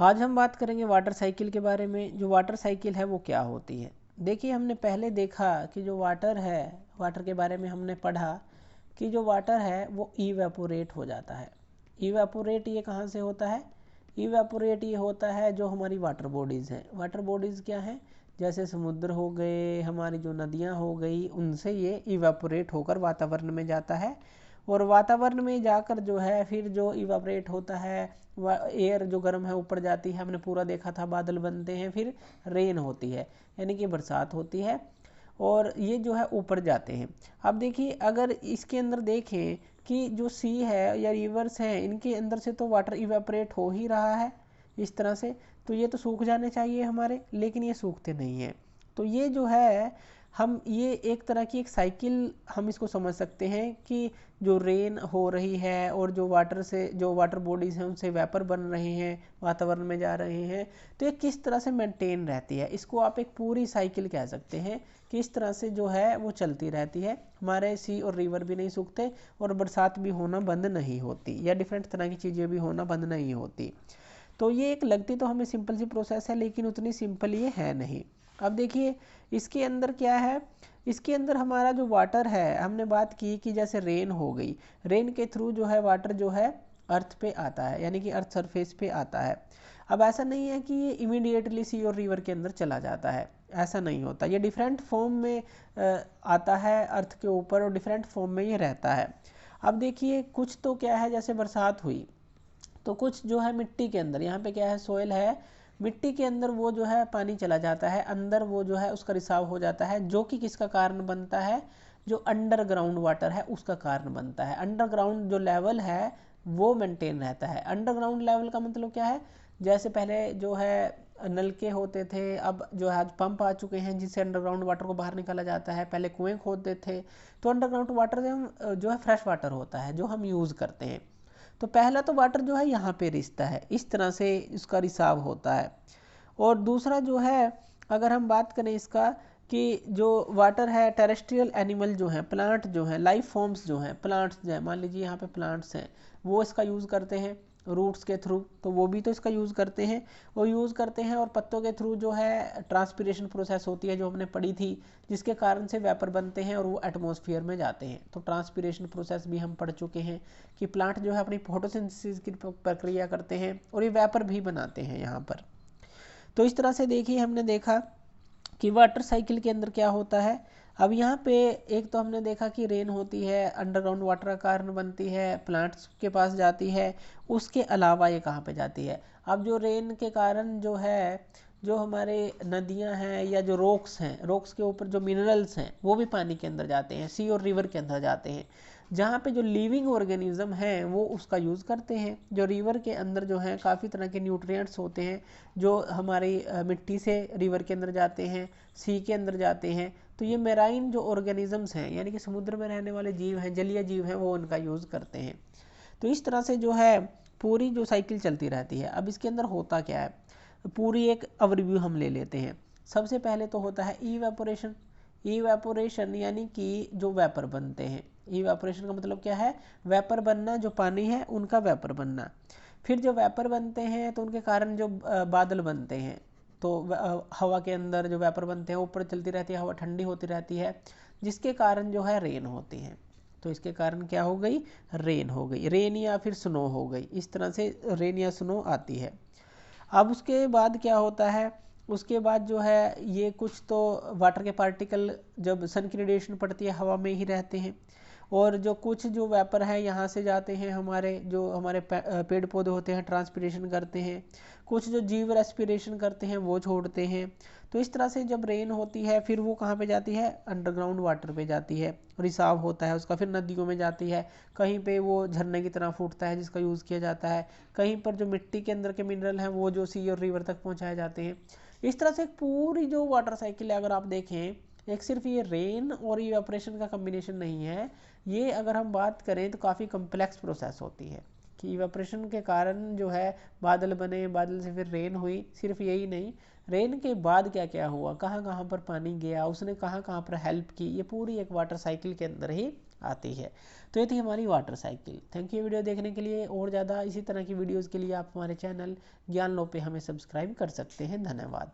आज हम बात करेंगे वाटर साइकिल के बारे में। जो वाटर साइकिल है वो क्या होती है। देखिए, हमने पहले देखा कि जो वाटर है, वाटर के बारे में हमने पढ़ा कि जो वाटर है वो इवेपोरेट हो जाता है। इवेपोरेट ये कहाँ से होता है? इवेपोरेट ये होता है जो हमारी वाटर बॉडीज़ हैं। वाटर बॉडीज़ क्या हैं? जैसे समुद्र हो गए, हमारी जो नदियाँ हो गई, उनसे ये इवेपोरेट होकर वातावरण में जाता है। और वातावरण में जाकर जो है फिर जो इवापरेट होता है, एयर जो गर्म है ऊपर जाती है, हमने पूरा देखा था, बादल बनते हैं, फिर रेन होती है यानी कि बरसात होती है, और ये जो है ऊपर जाते हैं। अब देखिए, अगर इसके अंदर देखें कि जो सी है या रिवर्स हैं, इनके अंदर से तो वाटर इवेपरेट हो ही रहा है इस तरह से, तो ये तो सूख जाने चाहिए हमारे, लेकिन ये सूखते नहीं हैं। तो ये जो है, हम ये एक तरह की एक साइकिल हम इसको समझ सकते हैं कि जो रेन हो रही है और जो वाटर से, जो वाटर बॉडीज़ हैं उनसे वेपर बन रहे हैं, वातावरण में जा रहे हैं, तो ये किस तरह से मेंटेन रहती है, इसको आप एक पूरी साइकिल कह सकते हैं कि इस तरह से जो है वो चलती रहती है। हमारे सी और रिवर भी नहीं सूखते और बरसात भी होना बंद नहीं होती, या डिफरेंट तरह की चीज़ें भी होना बंद नहीं होती। तो ये एक लगती तो हमें सिंपल सी प्रोसेस है, लेकिन उतनी सिंपल ये है नहीं। अब देखिए, इसके अंदर क्या है। इसके अंदर हमारा जो वाटर है, हमने बात की कि जैसे रेन हो गई, रेन के थ्रू जो है वाटर जो है अर्थ पे आता है, यानी कि अर्थ सरफेस पे आता है। अब ऐसा नहीं है कि ये इमीडिएटली सी और रिवर के अंदर चला जाता है, ऐसा नहीं होता। ये डिफरेंट फॉर्म में आता है अर्थ के ऊपर, और डिफरेंट फॉर्म में ये रहता है। अब देखिए, कुछ तो क्या है, जैसे बरसात हुई तो कुछ जो है मिट्टी के अंदर, यहाँ पे क्या है, सोयल है, मिट्टी के अंदर वो जो है पानी चला जाता है अंदर, वो जो है उसका रिसाव हो जाता है, जो कि किसका कारण बनता है? जो अंडरग्राउंड वाटर है उसका कारण बनता है। अंडरग्राउंड जो लेवल है वो मेंटेन रहता है। अंडरग्राउंड लेवल का मतलब क्या है? जैसे पहले जो है नलके होते थे, अब जो है आज पंप आ चुके हैं जिससे अंडरग्राउंड वाटर को बाहर निकाला जाता है। पहले कुएं खोदते थे, तो अंडरग्राउंड वाटर जो है फ्रेश वाटर होता है जो हम यूज़ करते हैं। तो पहला तो वाटर जो है यहाँ पे रिसता है, इस तरह से इसका रिसाव होता है। और दूसरा जो है, अगर हम बात करें इसका, कि जो वाटर है, टेरेस्ट्रियल एनिमल जो हैं, प्लांट जो हैं, लाइफ फॉर्म्स जो हैं, प्लांट्स जो हैं, मान लीजिए यहाँ पे प्लांट्स हैं, वो इसका यूज़ करते हैं रूट्स के थ्रू, तो वो भी तो इसका यूज़ करते हैं, वो यूज़ करते हैं। और पत्तों के थ्रू जो है ट्रांसपिरेशन प्रोसेस होती है जो हमने पढ़ी थी, जिसके कारण से वेपर बनते हैं और वो एटमॉस्फेयर में जाते हैं। तो ट्रांसपिरेशन प्रोसेस भी हम पढ़ चुके हैं कि प्लांट जो है अपनी फोटोसिंथेसिस की प्रक्रिया करते हैं और ये वेपर भी बनाते हैं यहाँ पर। तो इस तरह से देखिए, हमने देखा कि वाटर साइकिल के अंदर क्या होता है। अब यहाँ पे एक तो हमने देखा कि रेन होती है, अंडरग्राउंड वाटर का कारण बनती है, प्लांट्स के पास जाती है। उसके अलावा ये कहाँ पे जाती है? अब जो रेन के कारण जो है, जो हमारे नदियाँ हैं या जो रॉक्स हैं, रॉक्स के ऊपर जो मिनरल्स हैं वो भी पानी के अंदर जाते हैं, सी और रिवर के अंदर जाते हैं। जहाँ पे जो लिविंग ऑर्गेनिज्म हैं वो उसका यूज़ करते हैं। जो रिवर के अंदर जो हैं काफ़ी तरह के न्यूट्रिएंट्स होते हैं जो हमारी मिट्टी से रिवर के अंदर जाते हैं, सी के अंदर जाते हैं। तो ये मेराइन जो ऑर्गेनिजम्स हैं, यानी कि समुद्र में रहने वाले जीव हैं, जलीय जीव हैं, वो उनका यूज़ करते हैं। तो इस तरह से जो है पूरी जो साइकिल चलती रहती है। अब इसके अंदर होता क्या है, पूरी एक ओवरव्यू हम ले लेते हैं। सबसे पहले तो होता है इवेपोरेशन। इवेपोरेशन यानी कि जो वेपर बनते हैं। इवेपोरेशन का मतलब क्या है? वेपर बनना, जो पानी है उनका वेपर बनना। फिर जो वेपर बनते हैं तो उनके कारण जो बादल बनते हैं, तो हवा के अंदर जो वेपर बनते हैं ऊपर चलती रहती है, हवा ठंडी होती रहती है, जिसके कारण जो है रेन होती है। तो इसके कारण क्या हो गई? रेन हो गई, रेन या फिर स्नो हो गई। इस तरह से रेन या स्नो आती है। अब उसके बाद क्या होता है? उसके बाद जो है ये कुछ तो वाटर के पार्टिकल जब सन की रेडिएशन पड़ती है हवा में ही रहते हैं, और जो कुछ जो वेपर है यहाँ से जाते हैं, हमारे जो हमारे पेड़ पौधे होते हैं ट्रांसपिरेशन करते हैं, कुछ जो जीव रेस्पिरेशन करते हैं वो छोड़ते हैं। तो इस तरह से जब रेन होती है फिर वो कहाँ पे जाती है? अंडरग्राउंड वाटर पे जाती है, रिसाव होता है उसका, फिर नदियों में जाती है, कहीं पे वो झरने की तरह फूटता है जिसका यूज़ किया जाता है, कहीं पर जो मिट्टी के अंदर के मिनरल हैं वो जो सी और रिवर तक पहुँचाए जाते हैं। इस तरह से पूरी जो वाटर साइकिल है, अगर आप देखें, एक सिर्फ ये रेन और इवेपोरेशन का कम्बिनेशन नहीं है, ये अगर हम बात करें तो काफ़ी कम्प्लेक्स प्रोसेस होती है कि इवेपोरेशन के कारण जो है बादल बने, बादल से फिर रेन हुई। सिर्फ यही नहीं, रेन के बाद क्या क्या हुआ, कहाँ कहाँ पर पानी गया, उसने कहाँ कहाँ पर हेल्प की, ये पूरी एक वाटर साइकिल के अंदर ही आती है। तो ये थी हमारी water cycle. Thank you video देखने के लिए। और ज़्यादा इसी तरह की वीडियोज़ के लिए आप हमारे चैनल ज्ञान लो पे हमें सब्सक्राइब कर सकते हैं। धन्यवाद।